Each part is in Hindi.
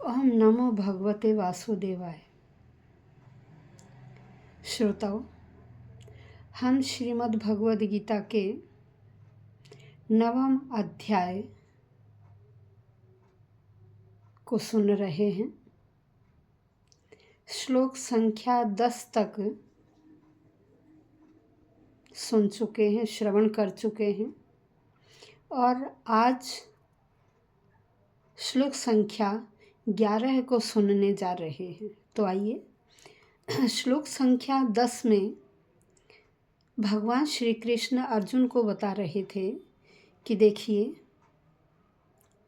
ओम नमो भगवते वासुदेवाय। श्रोताओं, हम श्रीमद् भगवद गीता के 9वें अध्याय को सुन रहे हैं। श्लोक संख्या 10 तक सुन चुके हैं, श्रवण कर चुके हैं और आज श्लोक संख्या 11 को सुनने जा रहे हैं। तो आइए, श्लोक संख्या 10 में भगवान श्री कृष्ण अर्जुन को बता रहे थे कि देखिए,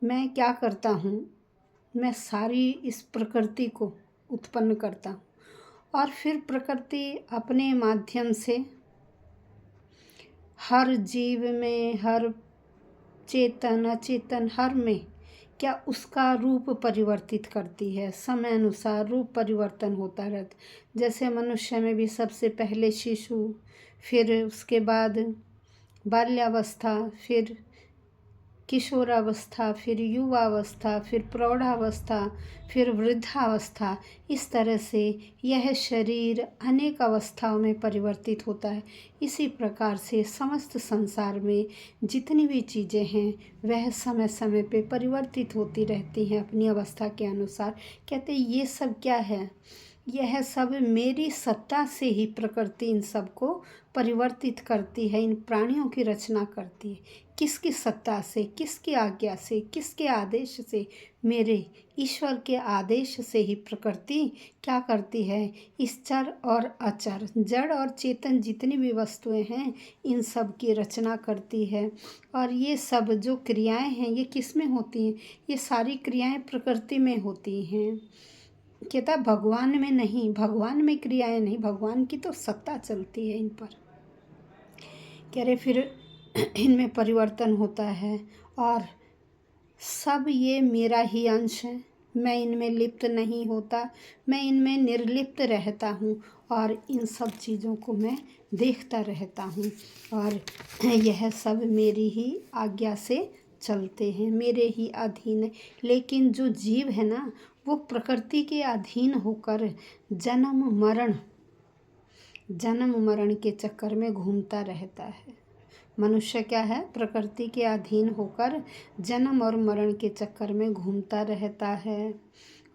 मैं क्या करता हूँ, मैं सारी इस प्रकृति को उत्पन्न करता हूँ और फिर प्रकृति अपने माध्यम से हर जीव में, हर चेतन अचेतन हर में क्या उसका रूप परिवर्तित करती है। समय अनुसार रूप परिवर्तन होता रहता। जैसे मनुष्य में भी सबसे पहले शिशु, फिर उसके बाद बाल्यावस्था, फिर किशोरावस्था, फिर युवावस्था, फिर प्रौढ़ावस्था, फिर वृद्धावस्था। इस तरह से यह शरीर अनेक अवस्थाओं में परिवर्तित होता है। इसी प्रकार से समस्त संसार में जितनी भी चीज़ें हैं वह समय समय पे परिवर्तित होती रहती हैं अपनी अवस्था के अनुसार। कहते ये सब क्या है? यह सब मेरी सत्ता से ही प्रकृति इन सब को परिवर्तित करती है, इन प्राणियों की रचना करती है। किसकी सत्ता से, किसकी आज्ञा से, किसके आदेश से? मेरे ईश्वर के आदेश से ही प्रकृति क्या करती है? इस चर और अचर, जड़ और चेतन जितनी भी वस्तुएं हैं इन सब की रचना करती है। और ये सब जो क्रियाएं हैं ये किस में होती हैं? ये सारी क्रियाएं प्रकृति में होती हैं। कहता भगवान में नहीं, भगवान में क्रियाएं नहीं, भगवान की तो सत्ता चलती है इन पर। कह रहे फिर इनमें परिवर्तन होता है और सब ये मेरा ही अंश है। मैं इनमें लिप्त नहीं होता, मैं इनमें निर्लिप्त रहता हूँ और इन सब चीज़ों को मैं देखता रहता हूँ और यह सब मेरी ही आज्ञा से चलते हैं, मेरे ही अधीन है। लेकिन जो जीव है ना, वो प्रकृति के अधीन होकर जन्म मरण के चक्कर में घूमता रहता है। मनुष्य क्या है? प्रकृति के अधीन होकर जन्म और मरण के चक्कर में घूमता रहता है।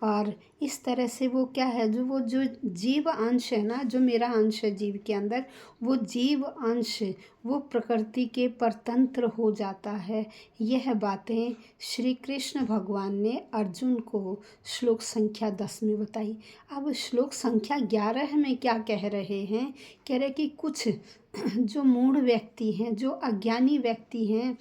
और इस तरह से वो क्या है, जो जीव अंश है ना, जो मेरा अंश है जीव के अंदर, वो जीव अंश वो प्रकृति के परतंत्र हो जाता है। यह बातें श्री कृष्ण भगवान ने अर्जुन को श्लोक संख्या 10 में बताई। अब श्लोक संख्या 11 में क्या कह रहे हैं? कह रहे कि कुछ जो मूढ़ व्यक्ति हैं, जो अज्ञानी व्यक्ति हैं,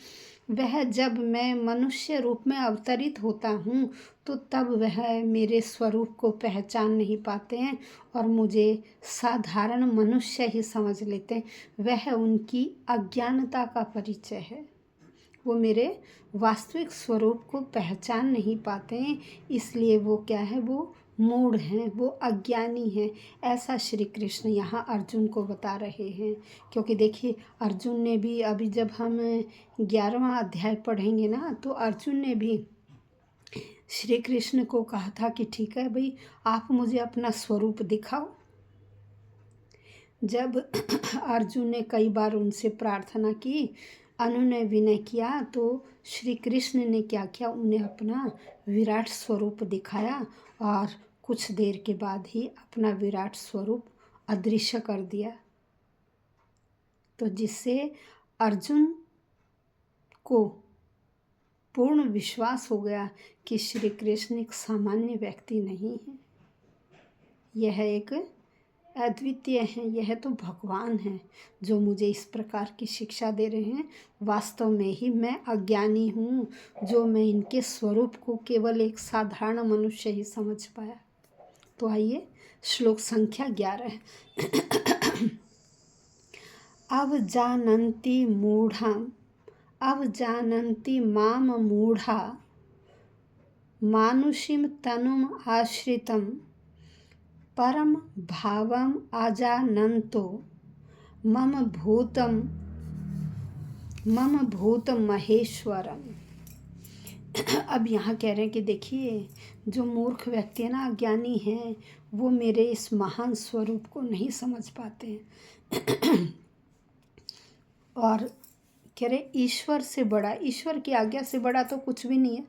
वह जब मैं मनुष्य रूप में अवतरित होता हूँ तो तब वह मेरे स्वरूप को पहचान नहीं पाते हैं और मुझे साधारण मनुष्य ही समझ लेते हैं। वह उनकी अज्ञानता का परिचय है। वो मेरे वास्तविक स्वरूप को पहचान नहीं पाते हैं, इसलिए वो क्या है? वो मूढ़ हैं, वो अज्ञानी हैं। ऐसा श्री कृष्ण यहाँ अर्जुन को बता रहे हैं। क्योंकि देखिए, अर्जुन ने भी अभी जब हम 11वां अध्याय पढ़ेंगे ना, तो अर्जुन ने भी श्री कृष्ण को कहा था कि ठीक है भाई, आप मुझे अपना स्वरूप दिखाओ। जब अर्जुन ने कई बार उनसे प्रार्थना की, अनुनय विनय किया, तो श्री कृष्ण ने क्या किया? उन्हें अपना विराट स्वरूप दिखाया और कुछ देर के बाद ही अपना विराट स्वरूप अदृश्य कर दिया। तो जिससे अर्जुन को पूर्ण विश्वास हो गया कि श्री कृष्ण एक सामान्य व्यक्ति नहीं है, यह एक अद्वितीय है, यह तो भगवान है जो मुझे इस प्रकार की शिक्षा दे रहे हैं। वास्तव में ही मैं अज्ञानी हूँ, जो मैं इनके स्वरूप को केवल एक साधारण मनुष्य ही समझ पाया। तो आइए, श्लोक संख्या 11। अब जानन्ति माम मूढ़ा मानुषीं तनुम आश्रितं परम भावम आजानन्तो मम भूत महेश्वरम। अब यहाँ कह रहे हैं कि देखिए, जो मूर्ख व्यक्ति है ना, अज्ञानी हैं, वो मेरे इस महान स्वरूप को नहीं समझ पाते हैं। और कह रहे ईश्वर से बड़ा, ईश्वर की आज्ञा से बड़ा तो कुछ भी नहीं है।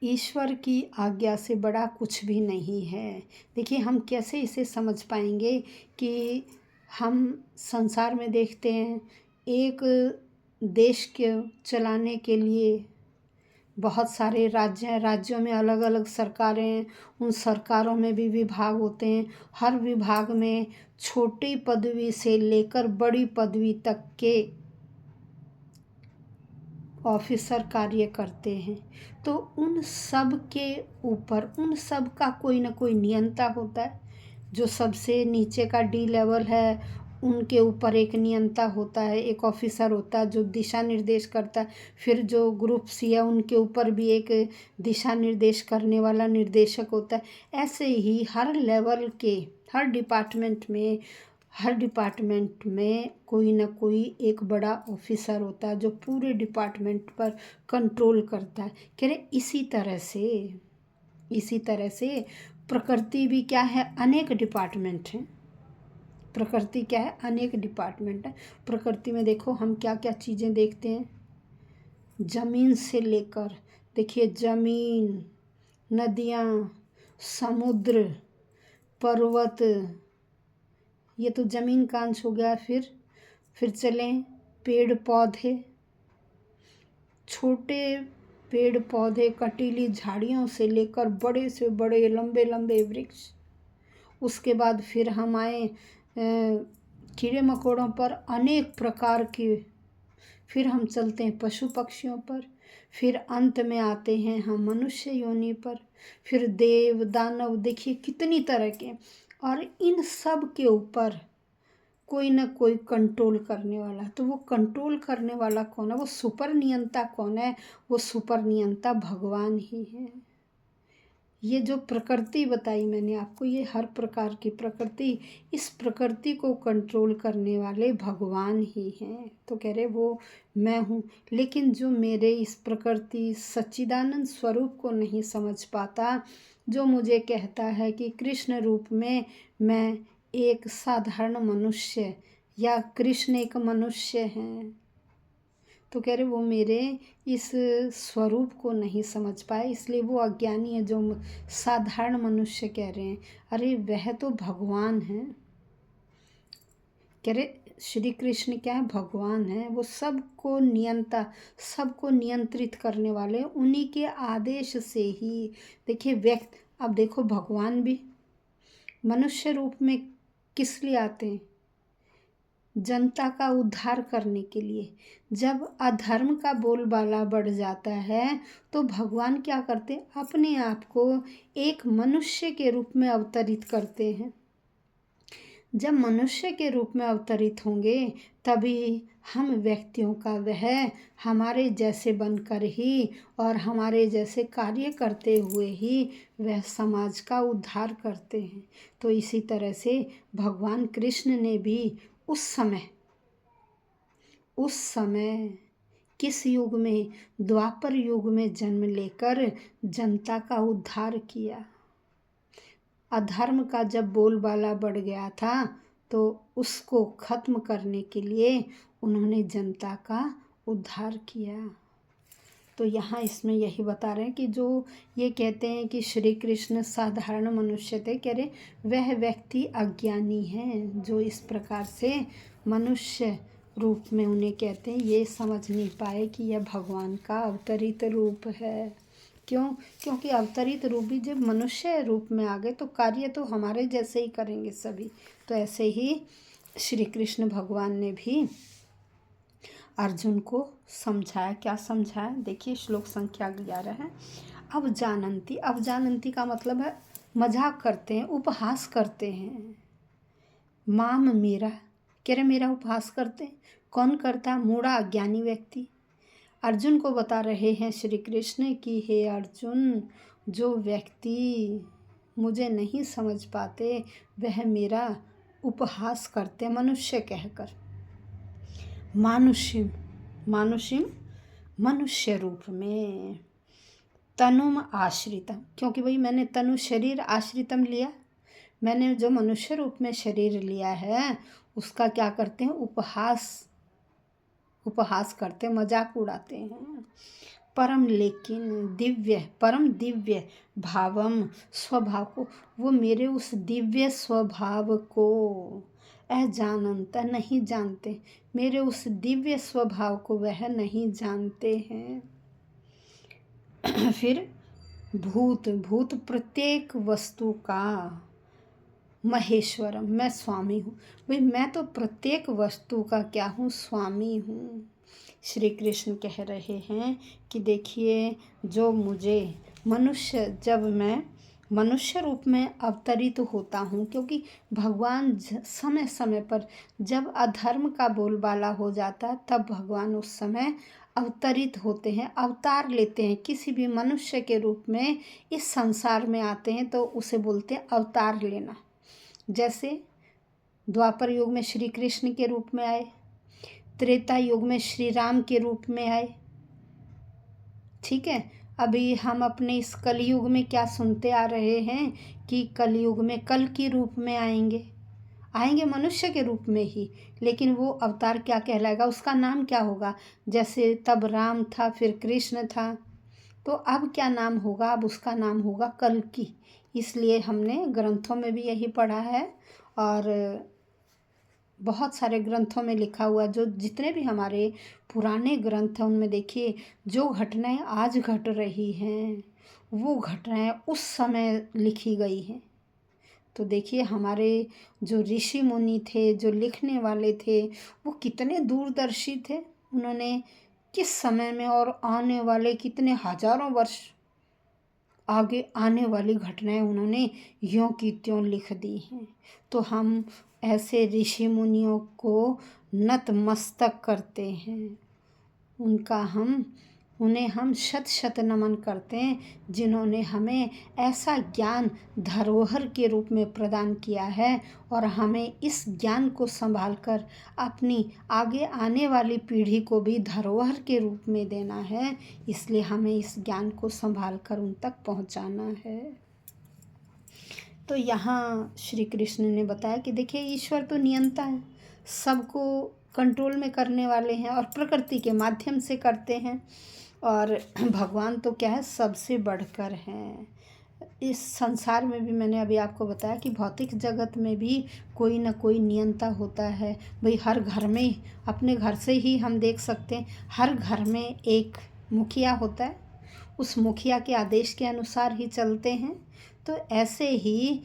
ईश्वर की आज्ञा से बड़ा कुछ भी नहीं है। देखिए, हम कैसे इसे समझ पाएंगे कि हम संसार में देखते हैं, एक देश के चलाने के लिए बहुत सारे राज्य हैं, राज्यों में अलग अलग सरकारें हैं, उन सरकारों में भी विभाग होते हैं। हर विभाग में छोटी पदवी से लेकर बड़ी पदवी तक के ऑफिसर कार्य करते हैं। तो उन सब के ऊपर, उन सब का कोई ना कोई नियंता होता है। जो सबसे नीचे का डी लेवल है, उनके ऊपर एक नियंता होता है, एक ऑफिसर होता है जो दिशा निर्देश करता है। फिर जो ग्रुप सी है, उनके ऊपर भी एक दिशा निर्देश करने वाला निर्देशक होता है। ऐसे ही हर लेवल के, हर डिपार्टमेंट में कोई ना कोई एक बड़ा ऑफिसर होता है जो पूरे डिपार्टमेंट पर कंट्रोल करता है। कह रहे इसी तरह से प्रकृति भी क्या है, अनेक डिपार्टमेंट हैं। प्रकृति क्या है, अनेक डिपार्टमेंट है। प्रकृति में देखो हम क्या क्या चीज़ें देखते हैं। जमीन से लेकर, देखिए, जमीन, नदियाँ, समुद्र, पर्वत, ये तो जमीन का अंश हो गया। फिर चलें पेड़ पौधे, छोटे पेड़ पौधे, कटीली झाड़ियों से लेकर बड़े से बड़े लंबे लंबे वृक्ष। उसके बाद फिर हम आए कीड़े मकोड़ों पर, अनेक प्रकार के। फिर हम चलते हैं पशु पक्षियों पर। फिर अंत में आते हैं हम मनुष्य योनि पर। फिर देव दानव, देखिए कितनी तरह के। और इन सब के ऊपर कोई ना कोई कंट्रोल करने वाला। तो वो कंट्रोल करने वाला कौन है, वो सुपर नियंता कौन है? वो सुपर नियंता भगवान ही है। ये जो प्रकृति बताई मैंने आपको, ये हर प्रकार की प्रकृति, इस प्रकृति को कंट्रोल करने वाले भगवान ही हैं। तो कह रहे वो मैं हूँ। लेकिन जो मेरे इस प्रकृति सच्चिदानंद स्वरूप को नहीं समझ पाता, जो मुझे कहता है कि कृष्ण रूप में मैं एक साधारण मनुष्य या कृष्ण एक मनुष्य हैं, तो कह रहे वो मेरे इस स्वरूप को नहीं समझ पाए, इसलिए वो अज्ञानी है। जो साधारण मनुष्य कह रहे हैं, अरे वह तो भगवान है। कह रहे श्री कृष्ण क्या है, भगवान है। वो सबको नियंता, सबको नियंत्रित करने वाले, उन्हीं के आदेश से ही। देखिए व्यक्त, अब देखो भगवान भी मनुष्य रूप में किस लिए आते हैं? जनता का उद्धार करने के लिए। जब अधर्म का बोलबाला बढ़ जाता है तो भगवान क्या करते हैं, अपने आप को एक मनुष्य के रूप में अवतरित करते हैं। जब मनुष्य के रूप में अवतरित होंगे तभी हम व्यक्तियों का वह हमारे जैसे बनकर ही और हमारे जैसे कार्य करते हुए ही वह समाज का उद्धार करते हैं। तो इसी तरह से भगवान कृष्ण ने भी उस समय किस युग में, द्वापर युग में जन्म लेकर जनता का उद्धार किया। अधर्म का जब बोलबाला बढ़ गया था तो उसको खत्म करने के लिए उन्होंने जनता का उद्धार किया। तो यहाँ इसमें यही बता रहे हैं कि जो ये कहते हैं कि श्री कृष्ण साधारण मनुष्य थे, कह रहे वह व्यक्ति अज्ञानी है जो इस प्रकार से मनुष्य रूप में उन्हें कहते हैं, ये समझ नहीं पाए कि यह भगवान का अवतरित रूप है। क्योंकि अवतरित रूप भी जब मनुष्य रूप में आ गए तो कार्य तो हमारे जैसे ही करेंगे सभी। तो ऐसे ही श्री कृष्ण भगवान ने भी अर्जुन को समझाया। क्या समझाया? देखिए श्लोक संख्या 11 है। अब जानंती का मतलब है मजाक करते हैं, उपहास करते हैं। माम मेरा, कह रहे मेरा उपहास करते हैं। कौन करता? मूढ़ा, अज्ञानी व्यक्ति। अर्जुन को बता रहे हैं श्री कृष्ण कि हे अर्जुन, जो व्यक्ति मुझे नहीं समझ पाते वह मेरा उपहास करते, मनुष्य कहकर। मानुष्यम मनुष्य रूप में तनुम आश्रितम, क्योंकि भाई मैंने तनु शरीर आश्रितम लिया, मैंने जो मनुष्य रूप में शरीर लिया है उसका क्या करते हैं, उपहास करते, मजाक उड़ाते हैं। परम लेकिन दिव्य, परम दिव्य भावम स्वभाव को, वो मेरे उस दिव्य स्वभाव को अजानन्ता नहीं जानते, मेरे उस दिव्य स्वभाव को वह नहीं जानते हैं। फिर भूत, भूत प्रत्येक वस्तु का महेश्वरम, मैं स्वामी हूँ। भाई मैं तो प्रत्येक वस्तु का क्या हूँ, स्वामी हूँ। श्री कृष्ण कह रहे हैं कि देखिए, जो मुझे मनुष्य, जब मैं मनुष्य रूप में अवतरित होता हूँ, क्योंकि भगवान समय समय पर जब अधर्म का बोलबाला हो जाता है तब भगवान उस समय अवतरित होते हैं, अवतार लेते हैं, किसी भी मनुष्य के रूप में इस संसार में आते हैं तो उसे बोलते हैं अवतार लेना। जैसे द्वापर युग में श्री कृष्ण के रूप में आए, त्रेता युग में श्री राम के रूप में आए, ठीक है। अभी हम अपने इस कलयुग में क्या सुनते आ रहे हैं कि कलयुग में कल के रूप में आएंगे मनुष्य के रूप में ही, लेकिन वो अवतार क्या कहलाएगा, उसका नाम क्या होगा। जैसे तब राम था, फिर कृष्ण था, तो अब क्या नाम होगा, अब उसका नाम होगा कल्कि। इसलिए हमने ग्रंथों में भी यही पढ़ा है और बहुत सारे ग्रंथों में लिखा हुआ, जो जितने भी हमारे पुराने ग्रंथ हैं उनमें देखिए, जो घटनाएं आज घट रही हैं वो घटनाएं उस समय लिखी गई हैं। तो देखिए हमारे जो ऋषि मुनि थे, जो लिखने वाले थे, वो कितने दूरदर्शी थे। उन्होंने किस समय में और आने वाले कितने हजारों वर्ष आगे आने वाली घटनाएं उन्होंने यों की त्यों लिख दी हैं। तो हम ऐसे ऋषि मुनियों को नतमस्तक करते हैं, उन्हें हम शत शत नमन करते हैं, जिन्होंने हमें ऐसा ज्ञान धरोहर के रूप में प्रदान किया है और हमें इस ज्ञान को संभालकर अपनी आगे आने वाली पीढ़ी को भी धरोहर के रूप में देना है। इसलिए हमें इस ज्ञान को संभालकर उन तक पहुंचाना है। तो यहाँ श्री कृष्ण ने बताया कि देखिए, ईश्वर तो नियंता है, सबको कंट्रोल में करने वाले हैं और प्रकृति के माध्यम से करते हैं, और भगवान तो क्या है, सबसे बढ़कर हैं। इस संसार में भी मैंने अभी आपको बताया कि भौतिक जगत में भी कोई ना कोई नियंता होता है। भाई हर घर में, अपने घर से ही हम देख सकते हैं, हर घर में एक मुखिया होता है, उस मुखिया के आदेश के अनुसार ही चलते हैं। तो ऐसे ही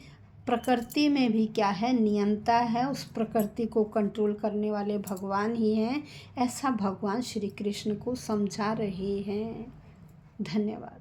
प्रकृति में भी क्या है, नियंता है, उस प्रकृति को कंट्रोल करने वाले भगवान ही हैं। ऐसा भगवान श्री कृष्ण को समझा रहे हैं। धन्यवाद।